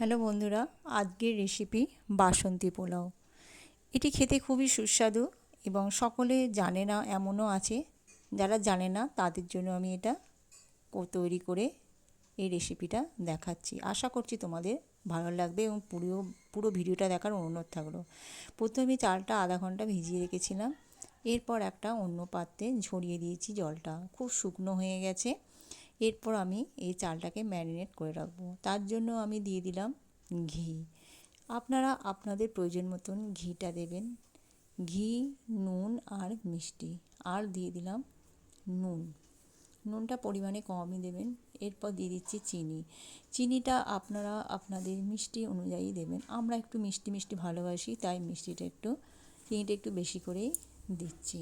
Hello বন্ধুরা, আজকের recipe বাসন্তী পোলাও। এটি খেতে খুবই সুস্বাদু এবং সকলে জানে না এমনও আছে। যারা জানে না তাদের জন্য আমি এটা তৈরি করে এই রেসিপিটা দেখাচ্ছি। আশা করছি তোমাদের ভালো লাগবে এবং পুরো ভিডিওটা দেখার অনুরোধ থাকলো। প্রথমে চালটা আধা ঘন্টা ভিজিয়ে রেখেছিলাম। এরপর একটা অন্য পাত্রে ঝরিয়ে দিয়েছি জলটা, খুব শুকনো হয়ে গেছে। এরপর আমি এই চালটাকে ম্যারিনেট করে রাখবো। তার জন্য আমি দিয়ে দিলাম ঘি। আপনারা আপনাদের প্রয়োজন মতন ঘিটা দেবেন। ঘি, নুন আর মিষ্টি, আর দিয়ে দিলাম নুনটা পরিমাণে কমই দেবেন। এরপর দিয়ে দিচ্ছি চিনি। চিনিটা আপনারা আপনাদের মিষ্টি অনুযায়ী দেবেন। আমরা একটু মিষ্টি মিষ্টি ভালোবাসি, তাই চিনিটা একটু বেশি করেই দিচ্ছি।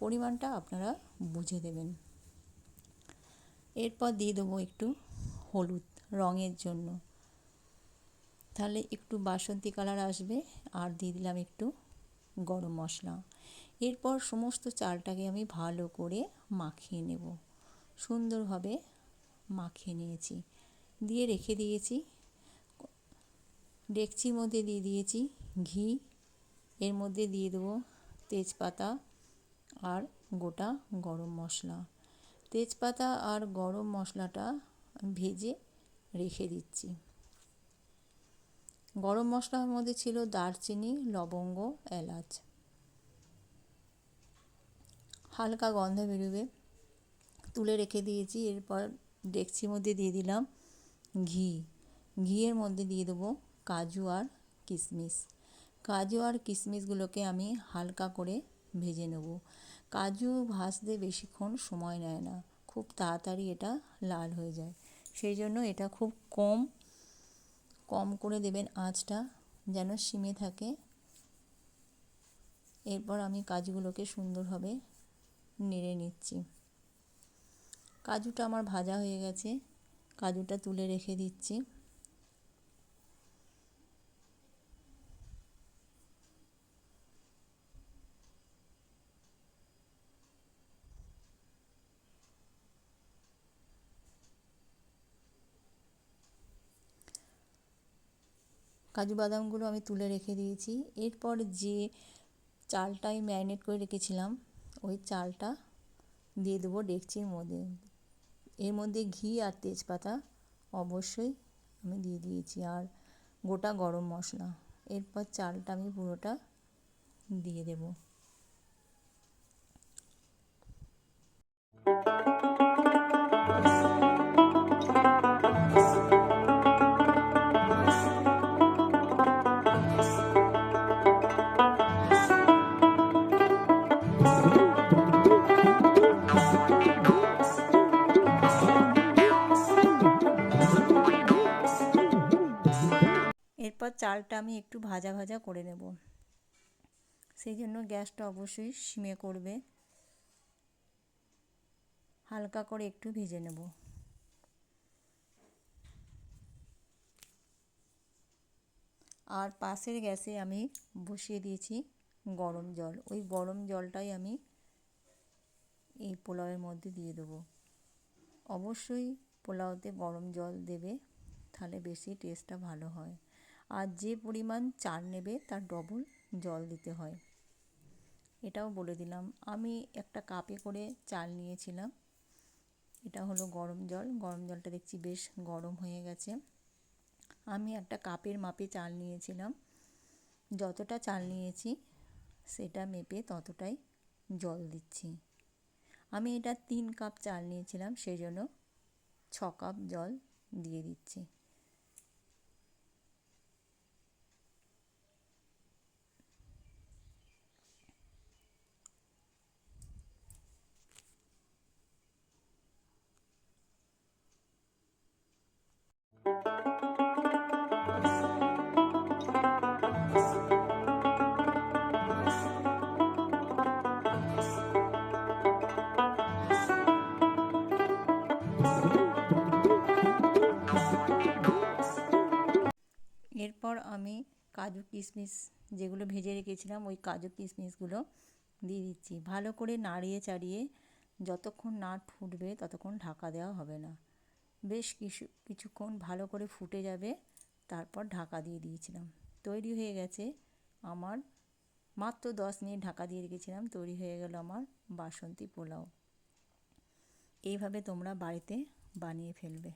পরিমাণটা আপনারা বুঝে দেবেন। এরপর দিয়ে দেবো একটু হলুদ রঙের জন্য, তাহলে একটু বাসন্তী কালার আসবে। আর দিয়ে দিলাম একটু গরম মশলা। এরপর সমস্ত চালটাকে আমি ভালো করে মাখিয়ে নেব। সুন্দরভাবে মাখিয়ে নিয়েছি, দিয়ে রেখে দিয়েছি। ডেকচির মধ্যে দিয়ে দিয়েছি ঘি। এর মধ্যে দিয়ে দেবো তেজপাতা আর গোটা গরম মশলা। তেজপাতা আর গরম মশলাটা ভেজে রেখে দিচ্ছি। গরম মশলার মধ্যে ছিল দারচিনি, লবঙ্গ, এলাচ। হালকা গন্ধ বেরোবে, তুলে রেখে দিয়েছি। এরপর ডেকচির মধ্যে দিয়ে দিলাম ঘি। ঘিয়ের মধ্যে দিয়ে দেবো কাজু আর কিশমিশ। কাজু আর কিশমিশগুলোকে আমি হালকা করে ভেজে নেব। কাজু ভাজতে বেশিক্ষণ সময় নেয় না, খুব তাড়াতাড়ি এটা লাল হয়ে যায়। সেই জন্য এটা খুব কম করে দেবেন, আঁচটা যেন সিমে থাকে। এরপর আমি কাজুগুলোকে সুন্দরভাবে নেড়ে নিচ্ছি। কাজুটা আমার ভাজা হয়ে গেছে, কাজুটা তুলে রেখে দিচ্ছি। কাজু বাদামগুলো আমি তুলে রেখে দিয়েছি। এরপর যে চালটা আমি ম্যারিনেট করে রেখেছিলাম, ওই চালটা দিয়ে দেবো ডেকচির মধ্যে। এর মধ্যে ঘি আর তেজপাতা অবশ্যই আমি দিয়ে দিয়েছি, আর গোটা গরম মশলা। এরপর চালটা আমি পুরোটা দিয়ে দেব। এরপর চালটা আমি একটু ভাজা ভাজা করে নেব, সেই জন্য গ্যাসটা অবশ্যই সিমে করবে। হালকা করে একটু ভেজে নেব। আর পাশের গ্যাসে আমি বসিয়ে দিয়েছি গরম জল। ওই গরম জলটাই আমি এই পোলাওয়ের মধ্যে দিয়ে দেবো। অবশ্যই পোলাওতে গরম জল দেবে, তাহলে বেশি টেস্টটা ভালো হয়। আর যে পরিমাণ চাল নেবে তার ডবল জল দিতে হয়, এটাও বলে দিলাম। আমি একটা কাপে করে চাল নিয়েছিলাম। এটা হলো গরম জল। গরম জলটা দেখছি বেশ গরম হয়ে গেছে। আমি একটা কাপের মাপে চাল নিয়েছিলাম। যতটা চাল নিয়েছি সেটা মেপে ততটাই জল দিচ্ছি। আমি এটা 3 কাপ চাল নিয়েছিলাম, সেই জন্য 6 কাপ জল দিয়ে দিচ্ছি। এরপর আমি কাজু কিশমিশ যেগুলো ভেজে রেখেছিলাম, ওই কাজু কিশমিশগুলো দিয়ে দিচ্ছি। ভালো করে নাড়িয়ে চাড়িয়ে যতক্ষণ না ফুটবে ততক্ষণ ঢাকা দেওয়া হবে না। বেশ কিছুক্ষণ ভালো করে ফুটে যাবে, তারপর ঢাকা দিয়ে দিয়েছিলাম। তৈরি হয়ে গেছে আমার, মাত্র 10 মিনিট ঢাকা দিয়ে রেখেছিলাম, তৈরি হয়ে গেল আমার বাসন্তী পোলাও। এইভাবে তোমরা বাড়িতে বানিয়ে ফেলবে।